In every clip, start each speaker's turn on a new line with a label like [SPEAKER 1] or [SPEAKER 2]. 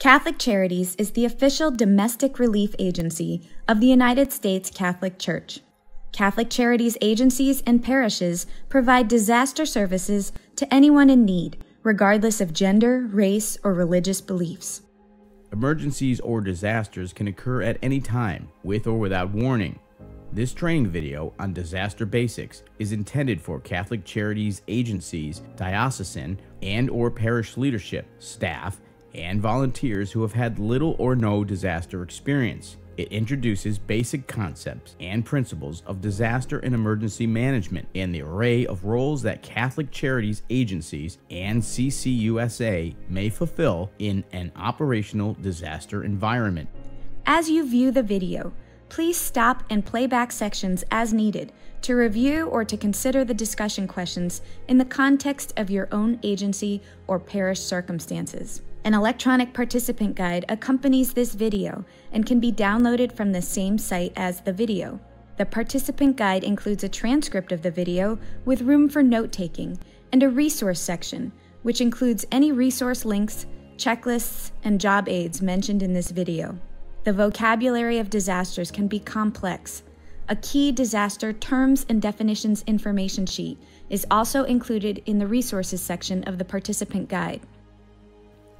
[SPEAKER 1] Catholic Charities is the official domestic relief agency of the United States Catholic Church. Catholic Charities agencies and parishes provide disaster services to anyone in need, regardless of gender, race, or religious beliefs.
[SPEAKER 2] Emergencies or disasters can occur at any time, with or without warning. This training video on disaster basics is intended for Catholic Charities agencies, diocesan and/or parish leadership, staff, and volunteers who have had little or no disaster experience. It introduces basic concepts and principles of disaster and emergency management and the array of roles that Catholic Charities agencies and CCUSA may fulfill in an operational disaster environment.
[SPEAKER 1] As you view the video, please stop and play back sections as needed to review or to consider the discussion questions in the context of your own agency or parish circumstances. An electronic participant guide accompanies this video and can be downloaded from the same site as the video. The participant guide includes a transcript of the video with room for note-taking and a resource section, which includes any resource links, checklists, and job aids mentioned in this video. The vocabulary of disasters can be complex. A key disaster terms and definitions information sheet is also included in the resources section of the participant guide.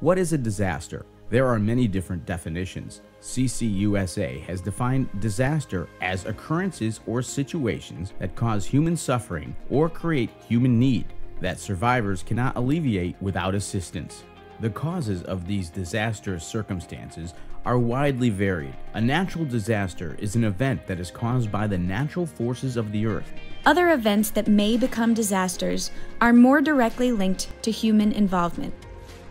[SPEAKER 2] What is a disaster? There are many different definitions. CCUSA has defined disaster as occurrences or situations that cause human suffering or create human need that survivors cannot alleviate without assistance. The causes of these disaster circumstances are widely varied. A natural disaster is an event that is caused by the natural forces of the earth.
[SPEAKER 1] Other events that may become disasters are more directly linked to human involvement.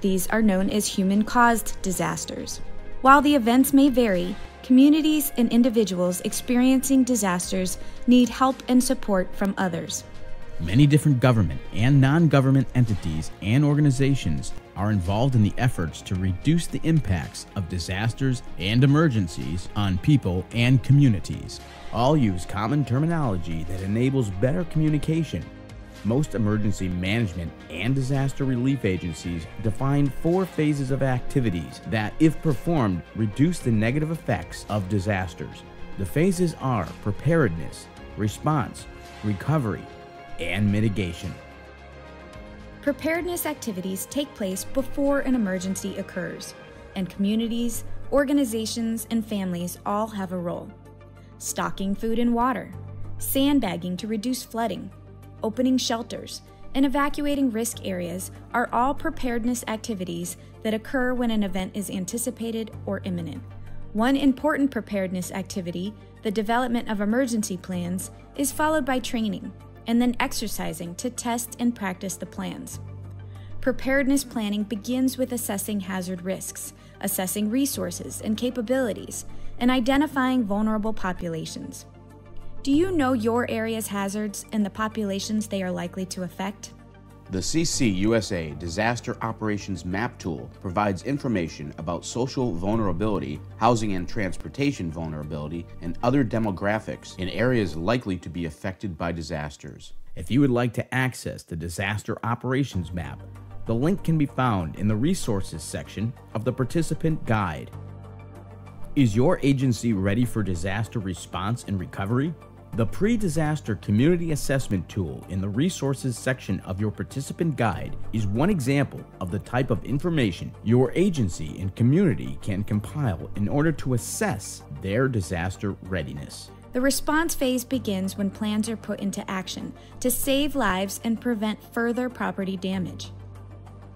[SPEAKER 1] These are known as human-caused disasters. While the events may vary, communities and individuals experiencing disasters need help and support from others.
[SPEAKER 2] Many different government and non-government entities and organizations are involved in the efforts to reduce the impacts of disasters and emergencies on people and communities. All use common terminology that enables better communication. Most emergency management and disaster relief agencies define 4 phases of activities that, if performed, reduce the negative effects of disasters. The phases are preparedness, response, recovery, and mitigation.
[SPEAKER 1] Preparedness activities take place before an emergency occurs, and communities, organizations, and families all have a role. Stocking food and water, sandbagging to reduce flooding, opening shelters, and evacuating risk areas are all preparedness activities that occur when an event is anticipated or imminent. One important preparedness activity, the development of emergency plans, is followed by training, and then exercising to test and practice the plans. Preparedness planning begins with assessing hazard risks, assessing resources and capabilities, and identifying vulnerable populations. Do you know your area's hazards and the populations they are likely to affect?
[SPEAKER 3] The CCUSA Disaster Operations Map Tool provides information about social vulnerability, housing and transportation vulnerability, and other demographics in areas likely to be affected by disasters.
[SPEAKER 2] If you would like to access the Disaster Operations Map, the link can be found in the Resources section of the Participant Guide. Is your agency ready for disaster response and recovery? The Pre-Disaster Community Assessment Tool in the Resources section of your Participant Guide is one example of the type of information your agency and community can compile in order to assess their disaster readiness.
[SPEAKER 1] The response phase begins when plans are put into action to save lives and prevent further property damage.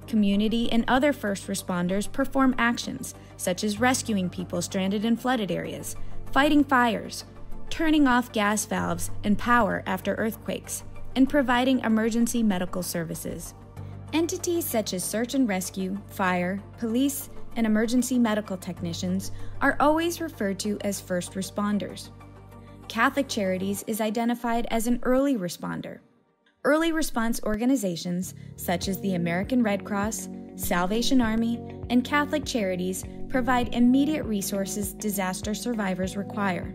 [SPEAKER 1] Community and other first responders perform actions such as rescuing people stranded in flooded areas, fighting fires, turning off gas valves and power after earthquakes, and providing emergency medical services. Entities such as search and rescue, fire, police, and emergency medical technicians are always referred to as first responders. Catholic Charities is identified as an early responder. Early response organizations such as the American Red Cross, Salvation Army, and Catholic Charities provide immediate resources disaster survivors require.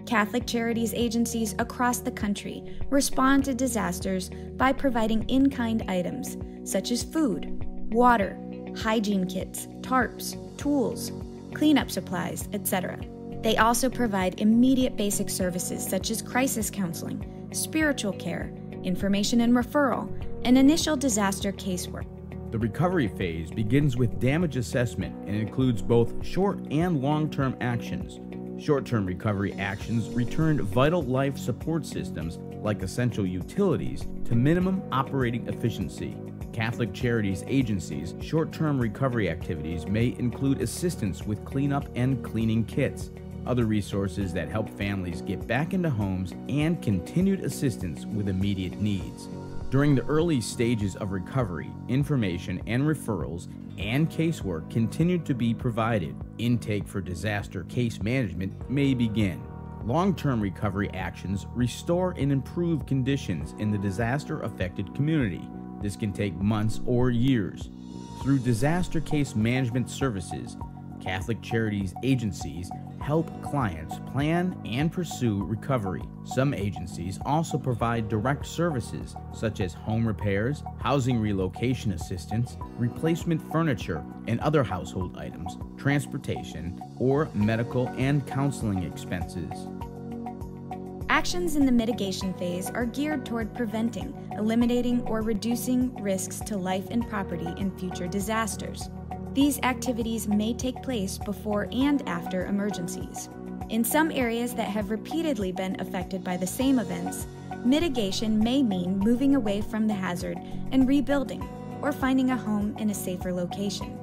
[SPEAKER 1] Catholic Charities agencies across the country respond to disasters by providing in-kind items such as food, water, hygiene kits, tarps, tools, cleanup supplies, etc. They also provide immediate basic services such as crisis counseling, spiritual care, information and referral, and initial disaster casework.
[SPEAKER 2] The recovery phase begins with damage assessment and includes both short and long-term actions. Short-term recovery actions return vital life support systems like essential utilities to minimum operating efficiency. Catholic Charities agencies' short-term recovery activities may include assistance with cleanup and cleaning kits, other resources that help families get back into homes, and continued assistance with immediate needs. During the early stages of recovery, information and referrals and casework continue to be provided. Intake for disaster case management may begin. Long-term recovery actions restore and improve conditions in the disaster-affected community. This can take months or years. Through disaster case management services, Catholic Charities agencies help clients plan and pursue recovery. Some agencies also provide direct services such as home repairs, housing relocation assistance, replacement furniture and other household items, transportation, or medical and counseling expenses.
[SPEAKER 1] Actions in the mitigation phase are geared toward preventing, eliminating, or reducing risks to life and property in future disasters. These activities may take place before and after emergencies. In some areas that have repeatedly been affected by the same events, mitigation may mean moving away from the hazard and rebuilding, or finding a home in a safer location.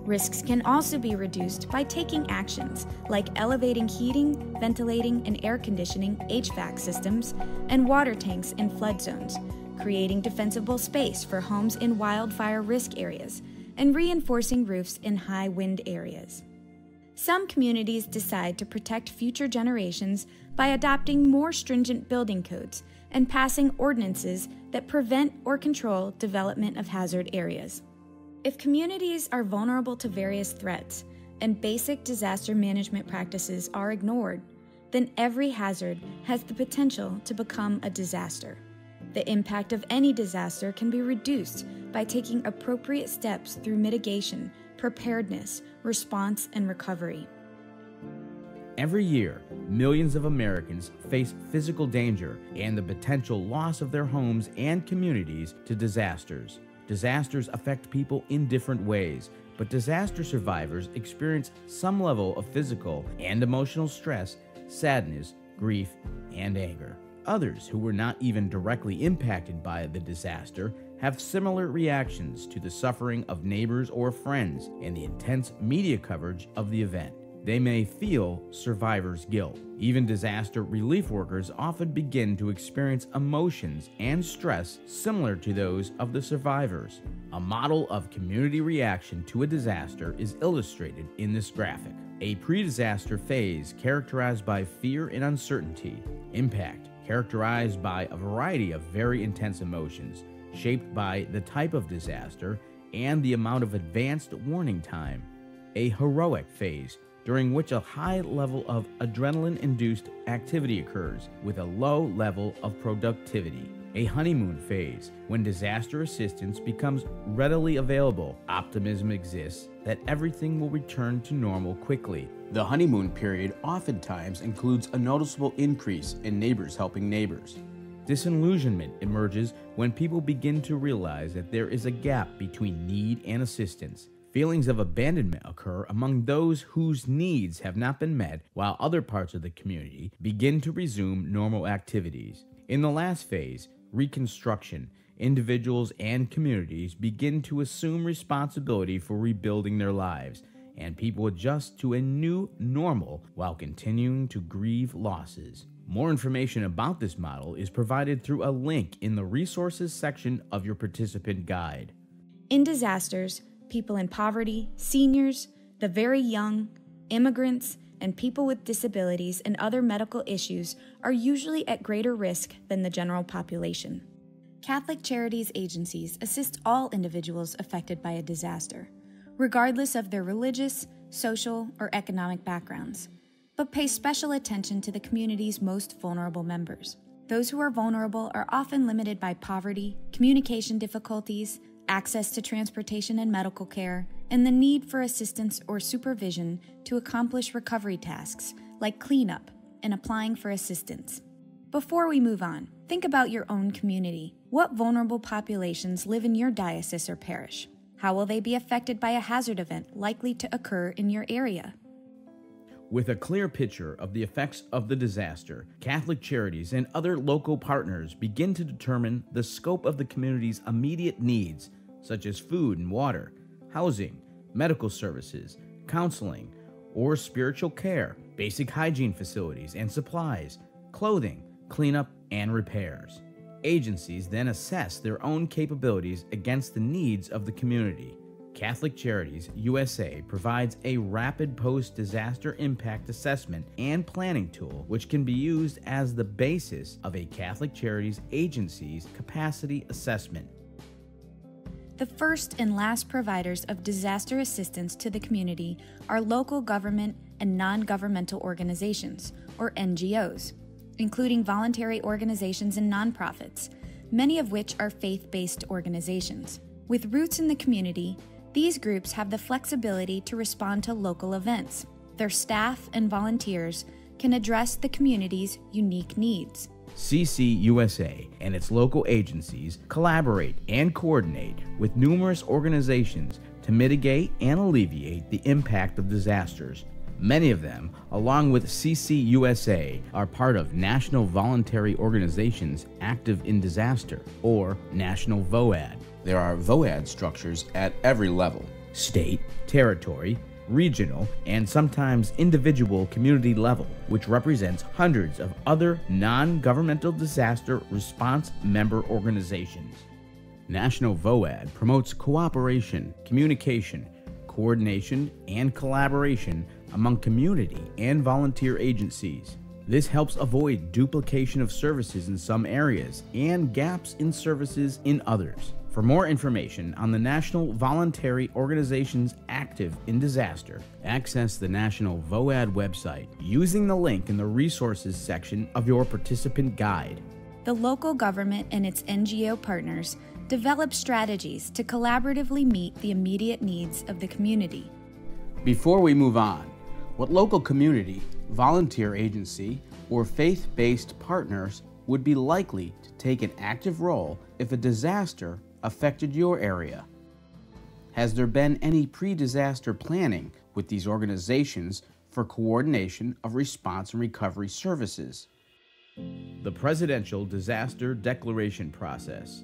[SPEAKER 1] Risks can also be reduced by taking actions like elevating heating, ventilating, and air conditioning (HVAC) systems and water tanks in flood zones, creating defensible space for homes in wildfire risk areas, and reinforcing roofs in high wind areas. Some communities decide to protect future generations by adopting more stringent building codes and passing ordinances that prevent or control development of hazard areas. If communities are vulnerable to various threats and basic disaster management practices are ignored, then every hazard has the potential to become a disaster. The impact of any disaster can be reduced by taking appropriate steps through mitigation, preparedness, response, and recovery.
[SPEAKER 2] Every year, millions of Americans face physical danger and the potential loss of their homes and communities to disasters. Disasters affect people in different ways, but disaster survivors experience some level of physical and emotional stress, sadness, grief, and anger. Others who were not even directly impacted by the disaster have similar reactions to the suffering of neighbors or friends and the intense media coverage of the event. They may feel survivor's guilt. Even disaster relief workers often begin to experience emotions and stress similar to those of the survivors. A model of community reaction to a disaster is illustrated in this graphic. A pre-disaster phase characterized by fear and uncertainty. Impact characterized by a variety of very intense emotions, shaped by the type of disaster and the amount of advanced warning time. A heroic phase, during which a high level of adrenaline-induced activity occurs with a low level of productivity. A honeymoon phase, when disaster assistance becomes readily available. Optimism exists that everything will return to normal quickly.
[SPEAKER 3] The honeymoon period oftentimes includes a noticeable increase in neighbors helping neighbors.
[SPEAKER 2] Disillusionment emerges when people begin to realize that there is a gap between need and assistance. Feelings of abandonment occur among those whose needs have not been met, while other parts of the community begin to resume normal activities. In the last phase, Reconstruction, individuals and communities begin to assume responsibility for rebuilding their lives, and people adjust to a new normal while continuing to grieve losses. More information about this model is provided through a link in the resources section of your participant guide.
[SPEAKER 1] In disasters, people in poverty, seniors, the very young, immigrants, and people with disabilities and other medical issues are usually at greater risk than the general population. Catholic Charities agencies assist all individuals affected by a disaster, regardless of their religious, social, or economic backgrounds, but pay special attention to the community's most vulnerable members. Those who are vulnerable are often limited by poverty, communication difficulties, access to transportation and medical care, and the need for assistance or supervision to accomplish recovery tasks like cleanup and applying for assistance. Before we move on, think about your own community. What vulnerable populations live in your diocese or parish? How will they be affected by a hazard event likely to occur in your area?
[SPEAKER 2] With a clear picture of the effects of the disaster, Catholic Charities and other local partners begin to determine the scope of the community's immediate needs, such as food and water, housing, medical services, counseling, or spiritual care, basic hygiene facilities and supplies, clothing, cleanup, and repairs. Agencies then assess their own capabilities against the needs of the community. Catholic Charities USA provides a rapid post-disaster impact assessment and planning tool which can be used as the basis of a Catholic Charities agency's capacity assessment.
[SPEAKER 1] The first and last providers of disaster assistance to the community are local government and non-governmental organizations, or NGOs, including voluntary organizations and nonprofits, many of which are faith-based organizations. With roots in the community, these groups have the flexibility to respond to local events. Their staff and volunteers can address the community's unique needs.
[SPEAKER 2] CCUSA and its local agencies collaborate and coordinate with numerous organizations to mitigate and alleviate the impact of disasters. Many of them, along with CCUSA, are part of National Voluntary Organizations Active in Disaster, or National VOAD.
[SPEAKER 3] There are VOAD structures at every level:
[SPEAKER 2] state, territory, regional, and sometimes individual community level, which represents hundreds of other non-governmental disaster response member organizations. National VOAD promotes cooperation, communication, coordination, and collaboration among community and volunteer agencies. This helps avoid duplication of services in some areas and gaps in services in others. For more information on the National Voluntary Organizations Active in Disaster, access the National VOAD website using the link in the Resources section of your participant guide.
[SPEAKER 1] The local government and its NGO partners develop strategies to collaboratively meet the immediate needs of the community.
[SPEAKER 3] Before we move on, what local community, volunteer agency, or faith-based partners would be likely to take an active role if a disaster affected your area? Has there been any pre-disaster planning with these organizations for coordination of response and recovery services?
[SPEAKER 2] The Presidential Disaster Declaration Process.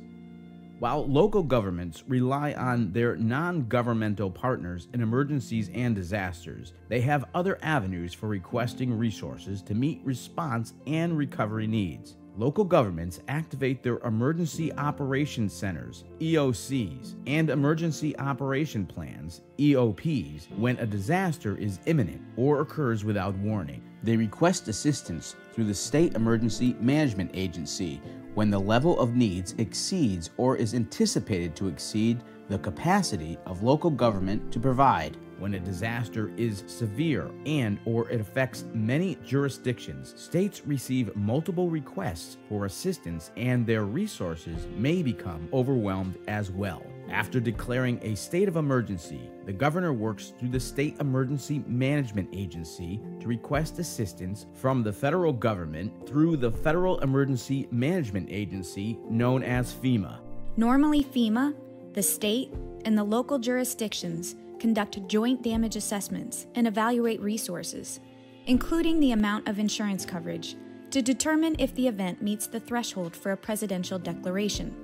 [SPEAKER 2] While local governments rely on their non-governmental partners in emergencies and disasters, they have other avenues for requesting resources to meet response and recovery needs. Local governments activate their Emergency Operations Centers, EOCs, and Emergency Operation Plans, EOPs, when a disaster is imminent or occurs without warning.
[SPEAKER 3] They request assistance through the State Emergency Management Agency when the level of needs exceeds or is anticipated to exceed the capacity of local government to provide.
[SPEAKER 2] When a disaster is severe and/or it affects many jurisdictions, states receive multiple requests for assistance and their resources may become overwhelmed as well. After declaring a state of emergency, the governor works through the State Emergency Management Agency to request assistance from the federal government through the Federal Emergency Management Agency, known as FEMA.
[SPEAKER 1] Normally, FEMA, the state, and the local jurisdictions conduct joint damage assessments and evaluate resources, including the amount of insurance coverage, to determine if the event meets the threshold for a presidential declaration.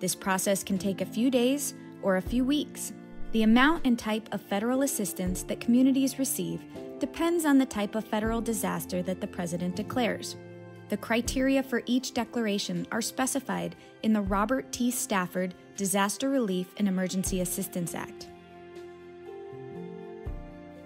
[SPEAKER 1] This process can take a few days or a few weeks. The amount and type of federal assistance that communities receive depends on the type of federal disaster that the president declares. The criteria for each declaration are specified in the Robert T. Stafford Disaster Relief and Emergency Assistance Act.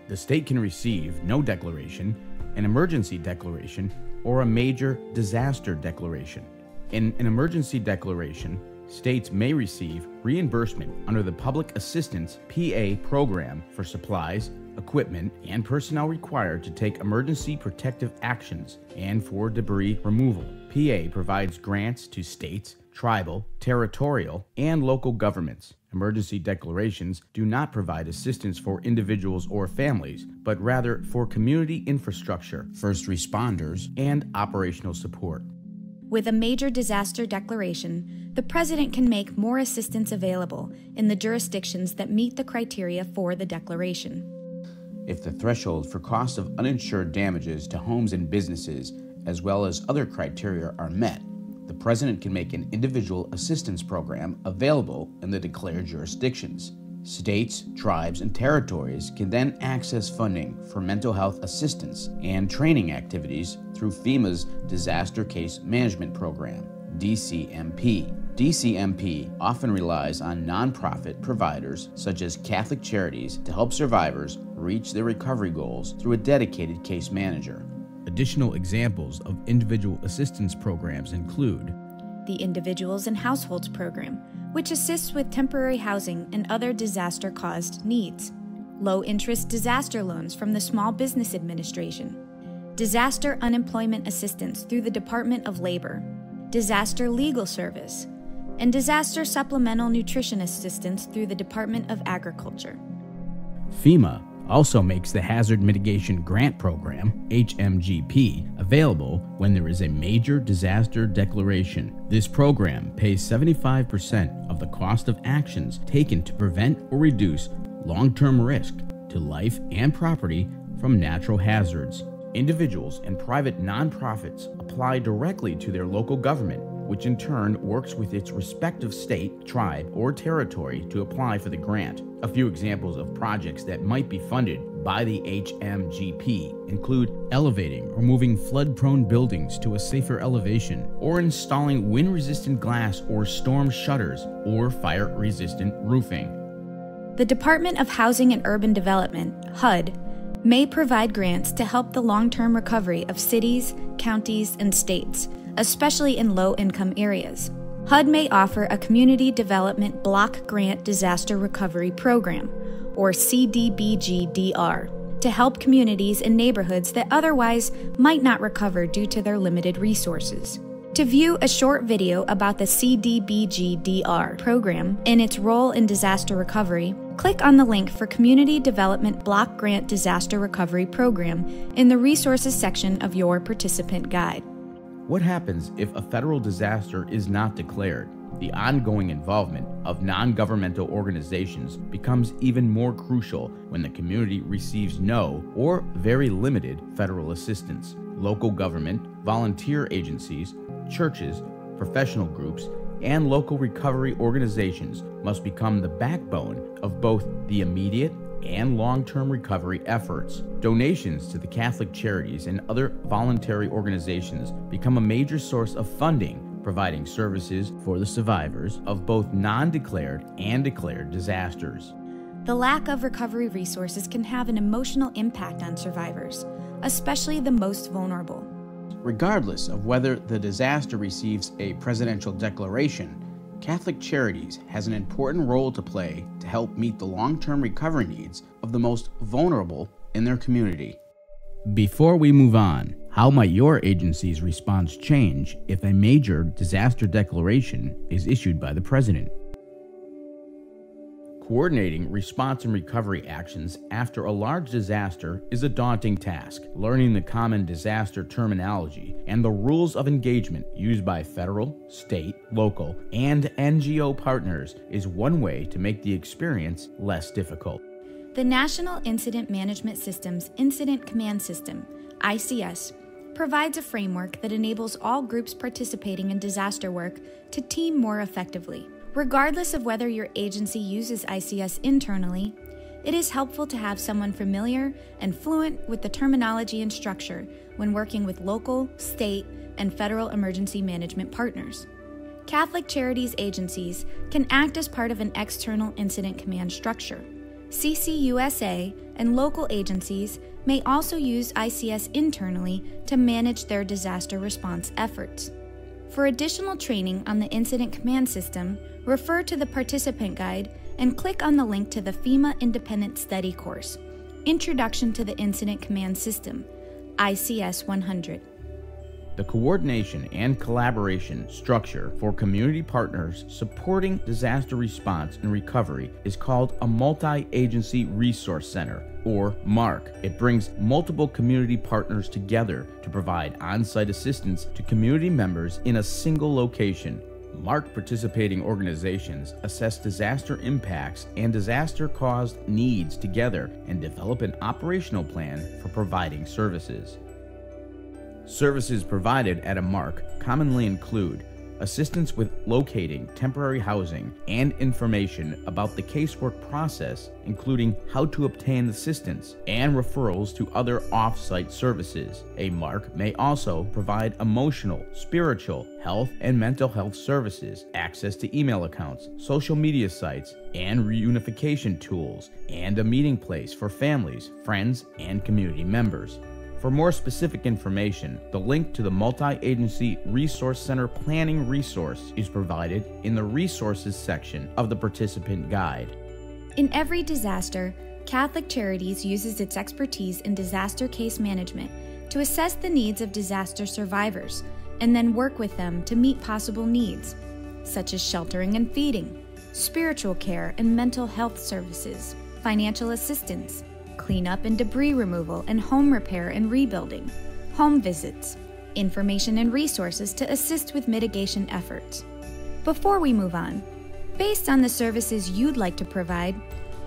[SPEAKER 2] The state can receive no declaration, an emergency declaration, or a major disaster declaration. In an emergency declaration, states may receive reimbursement under the Public Assistance PA program for supplies, equipment, and personnel required to take emergency protective actions and for debris removal. PA provides grants to states, tribal, territorial, and local governments. Emergency declarations do not provide assistance for individuals or families, but rather for community infrastructure, first responders, and operational support.
[SPEAKER 1] With a major disaster declaration, the President can make more assistance available in the jurisdictions that meet the criteria for the declaration.
[SPEAKER 3] If the threshold for cost of uninsured damages to homes and businesses, as well as other criteria, are met, the President can make an individual assistance program available in the declared jurisdictions. States, tribes, and territories can then access funding for mental health assistance and training activities through FEMA's Disaster Case Management Program, DCMP. DCMP often relies on nonprofit providers such as Catholic Charities to help survivors reach their recovery goals through a dedicated case manager.
[SPEAKER 2] Additional examples of individual assistance programs include
[SPEAKER 1] the Individuals and Households Program, which assists with temporary housing and other disaster-caused needs. Low-interest disaster loans from the Small Business Administration. Disaster unemployment assistance through the Department of Labor. Disaster legal service. And disaster supplemental nutrition assistance through the Department of Agriculture.
[SPEAKER 2] FEMA also makes the Hazard Mitigation Grant Program, HMGP, available when there is a major disaster declaration. This program pays 75% of the cost of actions taken to prevent or reduce long-term risk to life and property from natural hazards. Individuals and private nonprofits apply directly to their local government, which in turn works with its respective state, tribe, or territory to apply for the grant. A few examples of projects that might be funded by the HMGP include elevating or moving flood-prone buildings to a safer elevation, or installing wind-resistant glass or storm shutters, or fire-resistant roofing.
[SPEAKER 1] The Department of Housing and Urban Development, HUD, may provide grants to help the long-term recovery of cities, counties, and states, especially in low-income areas. HUD may offer a Community Development Block Grant Disaster Recovery Program, or CDBG-DR, to help communities and neighborhoods that otherwise might not recover due to their limited resources. To view a short video about the CDBG-DR program and its role in disaster recovery, click on the link for Community Development Block Grant Disaster Recovery Program in the Resources section of your participant guide.
[SPEAKER 2] What happens if a federal disaster is not declared? The ongoing involvement of non-governmental organizations becomes even more crucial when the community receives no or very limited federal assistance. Local government, volunteer agencies, churches, professional groups, and local recovery organizations must become the backbone of both the immediate and long-term recovery efforts. Donations to the Catholic Charities and other voluntary organizations become a major source of funding, providing services for the survivors of both non-declared and declared disasters.
[SPEAKER 1] The lack of recovery resources can have an emotional impact on survivors, especially the most vulnerable.
[SPEAKER 3] Regardless of whether the disaster receives a presidential declaration, Catholic Charities has an important role to play to help meet the long-term recovery needs of the most vulnerable in their community.
[SPEAKER 2] Before we move on, how might your agency's response change if a major disaster declaration is issued by the President? Coordinating response and recovery actions after a large disaster is a daunting task. Learning the common disaster terminology and the rules of engagement used by federal, state, local, and NGO partners is one way to make the experience less difficult.
[SPEAKER 1] The National Incident Management System's Incident Command System, ICS, provides a framework that enables all groups participating in disaster work to team more effectively. Regardless of whether your agency uses ICS internally, it is helpful to have someone familiar and fluent with the terminology and structure when working with local, state, and federal emergency management partners. Catholic Charities agencies can act as part of an external incident command structure. CCUSA and local agencies may also use ICS internally to manage their disaster response efforts. For additional training on the Incident Command System, refer to the participant guide and click on the link to the FEMA Independent Study course, Introduction to the Incident Command System, ICS 100.
[SPEAKER 2] The coordination and collaboration structure for community partners supporting disaster response and recovery is called a Multi-Agency Resource Center, or MARC. It brings multiple community partners together to provide on-site assistance to community members in a single location. MARC participating organizations assess disaster impacts and disaster-caused needs together and develop an operational plan for providing services. Services provided at a MARC commonly include assistance with locating temporary housing and information about the casework process, including how to obtain assistance and referrals to other off-site services. A MARC may also provide emotional, spiritual, health, and mental health services, access to email accounts, social media sites, and reunification tools, and a meeting place for families, friends, and community members. For more specific information, the link to the Multi-Agency Resource Center Planning resource is provided in the Resources section of the participant guide.
[SPEAKER 1] In every disaster, Catholic Charities uses its expertise in disaster case management to assess the needs of disaster survivors and then work with them to meet possible needs, such as sheltering and feeding, spiritual care and mental health services, financial assistance, cleanup and debris removal and home repair and rebuilding, home visits, information and resources to assist with mitigation efforts. Before we move on, based on the services you'd like to provide,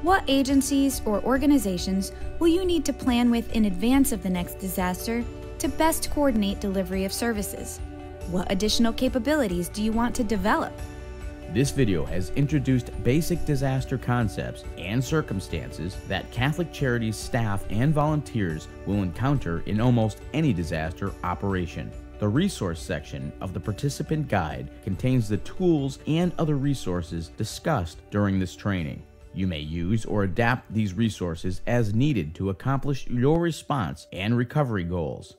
[SPEAKER 1] what agencies or organizations will you need to plan with in advance of the next disaster to best coordinate delivery of services? What additional capabilities do you want to develop?
[SPEAKER 2] This video has introduced basic disaster concepts and circumstances that Catholic Charities staff and volunteers will encounter in almost any disaster operation. The resource section of the participant guide contains the tools and other resources discussed during this training. You may use or adapt these resources as needed to accomplish your response and recovery goals.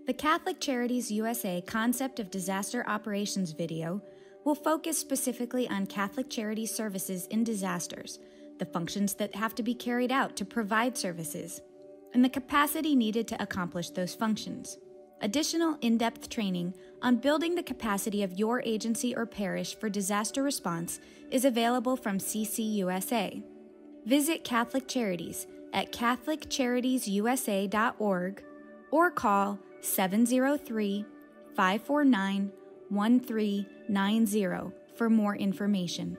[SPEAKER 1] The Catholic Charities USA Concept of Disaster Operations video will focus specifically on Catholic Charities services in disasters, the functions that have to be carried out to provide services, and the capacity needed to accomplish those functions. Additional in-depth training on building the capacity of your agency or parish for disaster response is available from CCUSA. Visit Catholic Charities at catholiccharitiesusa.org or call 703-549-1390 for more information.